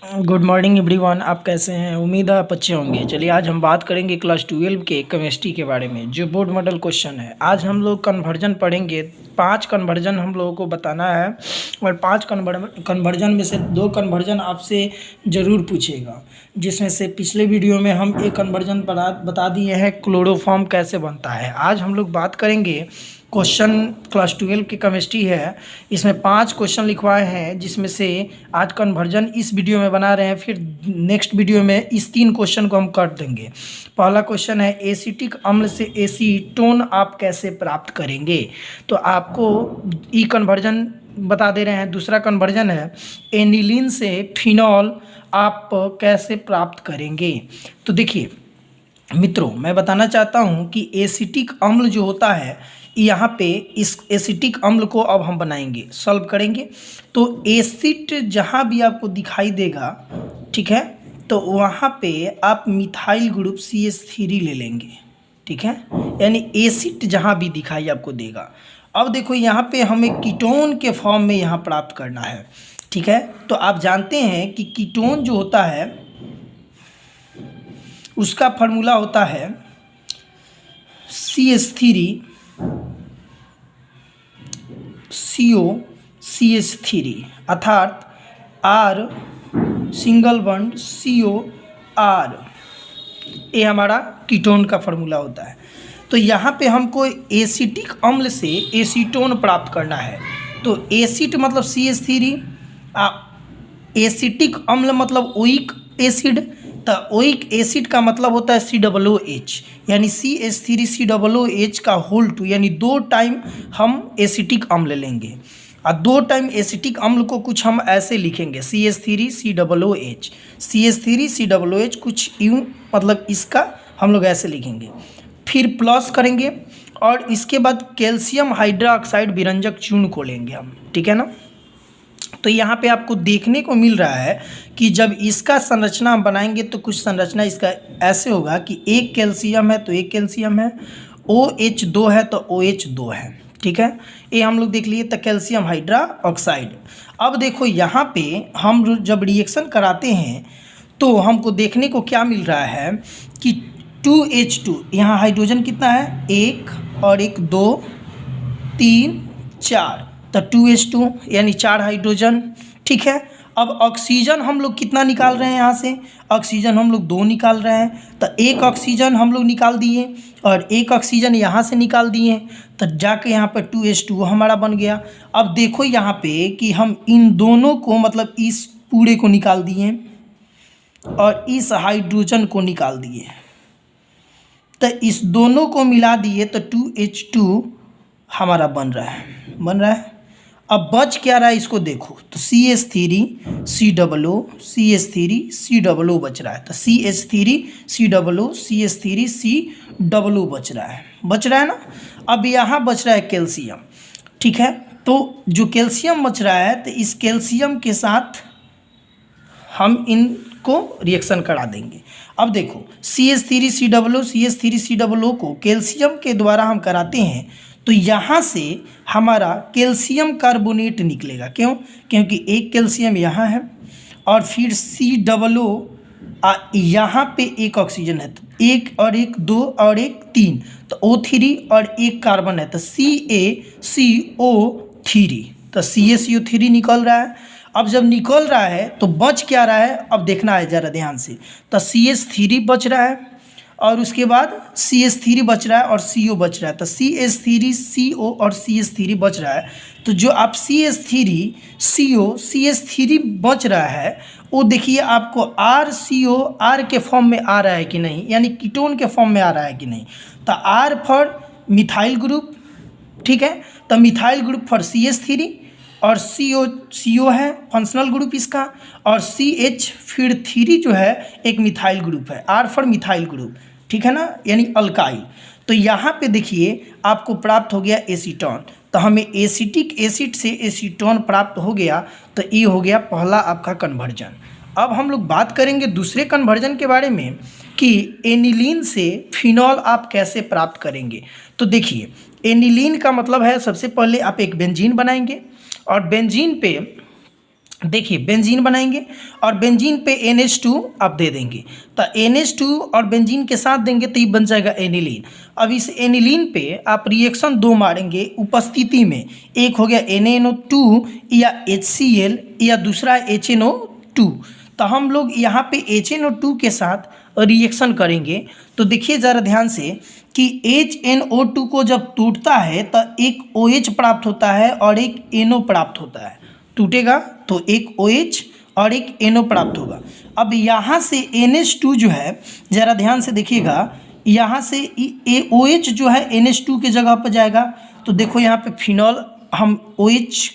Good morning everyone. आप कैसे हैं? उम्मीद है आप अच्छे होंगे। चलिए आज हम बात करेंगे क्लास 12 के केमिस्ट्री के बारे में, जो बोर्ड मॉडल क्वेश्चन है। आज हम लोग कन्वर्जन पढ़ेंगे। 5 कन्वर्जन हम लोगों को बताना है और 5 कन्वर्जन में से 2 कन्वर्जन आपसे ज़रूर पूछेगा, जिसमें से पिछले वीडियो में हम एक कन्वर्जन बता दिए हैं क्लोरोफॉर्म कैसे बनता है। आज हम लोग बात करेंगे क्वेश्चन क्लास 12 की केमिस्ट्री है। इसमें 5 क्वेश्चन लिखवाए हैं, जिसमें से आज कन्वर्जन इस वीडियो में बना रहे हैं, फिर नेक्स्ट वीडियो में इस 3 क्वेश्चन को हम कर देंगे। पहला क्वेश्चन है एसिटिक अम्ल से एसीटोन आप कैसे प्राप्त करेंगे। तो आपको ई कन्वर्जन बता दे रहे हैं। दूसरा कन्वर्जन है एनिलीन से फिनॉल आप कैसे प्राप्त करेंगे। तो देखिए मित्रों, मैं बताना चाहता हूँ कि एसिटिक अम्ल जो होता है, यहाँ पे इस एसिटिक अम्ल को अब हम बनाएंगे, सॉल्व करेंगे। तो एसिड जहाँ भी आपको दिखाई देगा, ठीक है, तो वहाँ पे आप मिथाइल ग्रुप CH3 ले लेंगे, ठीक है। यानी एसिड जहाँ भी दिखाई आपको देगा। अब देखो यहाँ पे हमें कीटोन के फॉर्म में यहाँ प्राप्त करना है, ठीक है। तो आप जानते हैं कि कीटोन जो होता है उसका फार्मूला होता है CH3 CO CH3, अर्थात R single bond CO R, ये हमारा कीटोन का फार्मूला होता है। तो यहाँ पे हमको एसिटिक अम्ल से एसीटोन प्राप्त करना है। तो एसिड मतलब CH3, एसिटिक अम्ल मतलब ओइक एसिड। तो ओइक एसिड का मतलब होता है COOH, यानी CH3COOH का होल 2, यानी 2 टाइम हम एसिटिक अम्ल लेंगे। और 2 टाइम एसिटिक अम्ल को कुछ हम ऐसे लिखेंगे CH3COOH। CH3COOH कुछ यूँ, मतलब इसका हम लोग ऐसे लिखेंगे, फिर प्लस करेंगे और इसके बाद कैल्शियम हाइड्रोक्साइड विरंजक चूर्ण को लेंगे हम, ठीक है ना। तो यहाँ पे आपको देखने को मिल रहा है कि जब इसका संरचना हम बनाएंगे तो कुछ संरचना इसका ऐसे होगा कि एक कैल्शियम है तो एक कैल्शियम है, OH2 है तो OH2 है, ठीक है। ये हम लोग देख लिए। तो कैल्शियम हाइड्रोक्साइड। अब देखो यहाँ पे हम जब रिएक्शन कराते हैं तो हमको देखने को क्या मिल रहा है कि 2H2, यहाँ हाइड्रोजन कितना है, 1 और 1 2 3 4, तो 2H2 यानी 4 हाइड्रोजन, ठीक है। अब ऑक्सीजन हम लोग कितना निकाल रहे हैं, यहाँ से ऑक्सीजन हम लोग 2 निकाल रहे हैं। तो एक ऑक्सीजन हम लोग निकाल दिए और एक ऑक्सीजन यहाँ से निकाल दिए, तो जाके यहाँ पर 2H2 हमारा बन गया। अब देखो यहाँ पे कि हम इन दोनों को, मतलब इस पूरे को निकाल दिए और इस हाइड्रोजन को निकाल दिए, तो इस दोनों को मिला दिए तो 2H2 हमारा बन रहा है। अब बच क्या रहा है इसको देखो, तो CH3COO CH3COO बच रहा है। तो CH3COO CH3COO बच रहा है ना। अब यहाँ बच रहा है कैल्शियम, ठीक है। तो जो कैल्शियम बच रहा है, तो इस कैल्शियम के साथ हम इनको रिएक्शन करा देंगे। अब देखो CH3COO को कैल्शियम के द्वारा हम कराते हैं, तो यहाँ से हमारा कैल्शियम कार्बोनेट निकलेगा। क्यों? क्योंकि एक कैल्शियम यहाँ है और फिर COO यहाँ पे एक ऑक्सीजन है, तो 1 और 1 2 और 1 3, तो O3 और एक कार्बन है, तो CaCO3, तो CaCO3 निकल रहा है। अब जब निकल रहा है तो बच क्या रहा है, अब देखना है ज़रा ध्यान से। तो CH3 बच रहा है और उसके बाद CH3 बच रहा है और CO बच रहा है, तो CH3 CO और CH3 बच रहा है। तो जो आप CH3 CO CH3 बच रहा है, वो देखिए आपको RCO R के फॉर्म में आ रहा है कि नहीं, यानी कीटोन के फॉर्म में आ रहा है कि नहीं। तो R फॉर मिथाइल ग्रुप, ठीक है। तो मिथाइल ग्रुप फॉर CH3 और CO है फंक्शनल ग्रुप इसका, और CH फिर 3 जो है एक मिथाइल ग्रुप है, R फॉर मिथाइल ग्रुप, ठीक है ना, यानी अल्काइल। तो यहाँ पे देखिए आपको प्राप्त हो गया एसीटोन। तो हमें एसिटिक एसिड से एसीटोन प्राप्त हो गया। तो ये हो गया पहला आपका कन्वर्जन। अब हम लोग बात करेंगे दूसरे कन्वर्जन के बारे में कि एनिलीन से फिनॉल आप कैसे प्राप्त करेंगे। तो देखिए एनिलीन का मतलब है, सबसे पहले आप एक बेंजीन बनाएंगे और बेंजीन पे देखिए बेंजीन बनाएंगे और बेंजीन पे NH2 आप दे देंगे, तो NH2 और बेंजीन के साथ देंगे तो ये बन जाएगा एनिलीन। अब इस एनिलीन पे आप रिएक्शन दो मारेंगे उपस्थिति में, एक हो गया NaNO2 या HCl या दूसरा HNO2। तो हम लोग यहाँ पे HNO2 के साथ रिएक्शन करेंगे। तो देखिए ज़रा ध्यान से कि HNO2 को जब टूटता है तो एक OH प्राप्त होता है और एक NO प्राप्त होता है। टूटेगा तो एक OH और एक NO प्राप्त होगा। अब यहाँ से NH2 जो है ज़रा ध्यान से देखिएगा, यहाँ से OH जो है NH2 के जगह पर जाएगा। तो देखो यहाँ पे फिनॉल हम OH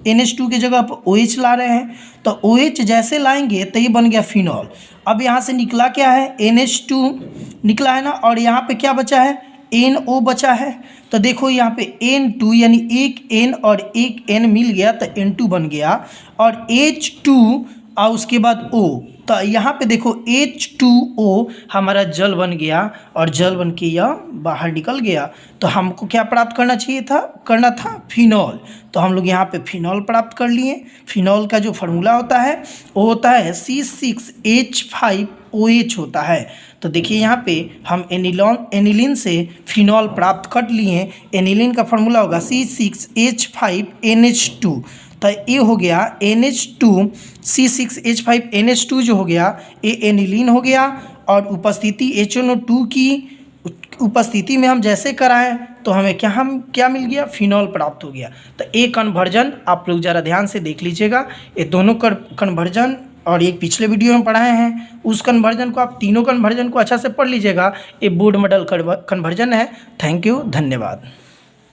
NH2 के जगह पर OH ला रहे हैं, तो OH जैसे लाएंगे तो ये बन गया फिनॉल। अब यहाँ से निकला क्या है, NH2 निकला है ना, और यहाँ पे क्या बचा है, NO बचा है। तो देखो यहाँ पे N2 यानी एक N और एक N मिल गया तो N2 बन गया, और H2 और उसके बाद O। तो यहाँ पे देखो H2O हमारा जल बन गया और जल बन के यह बाहर निकल गया। तो हमको क्या प्राप्त करना चाहिए था, करना था फिनॉल। तो हम लोग यहाँ पे फिनॉल प्राप्त कर लिए। फिनॉल का जो फार्मूला होता है वो होता है C6H5OH होता है। तो देखिए यहाँ पे हम एनिलीन से फिनॉल प्राप्त कर लिए। एनिलीन का फार्मूला होगा C6H5NH2। तो ये हो गया NH2 C6H5NH2 जो हो गया ये एनिलीन हो गया, और उपस्थिति HNO2 की उपस्थिति में हम जैसे कराएं तो हमें क्या मिल गया, फिनॉल प्राप्त हो गया। तो ये कन्वर्जन आप लोग ज़रा ध्यान से देख लीजिएगा। ये दोनों कन्वर्जन और एक पिछले वीडियो में पढ़ाए हैं उस कन्वर्जन को, आप तीनों कन्वर्जन को अच्छा से पढ़ लीजिएगा। ये बोर्ड मॉडल कन्वर्जन है। थैंक यू, धन्यवाद।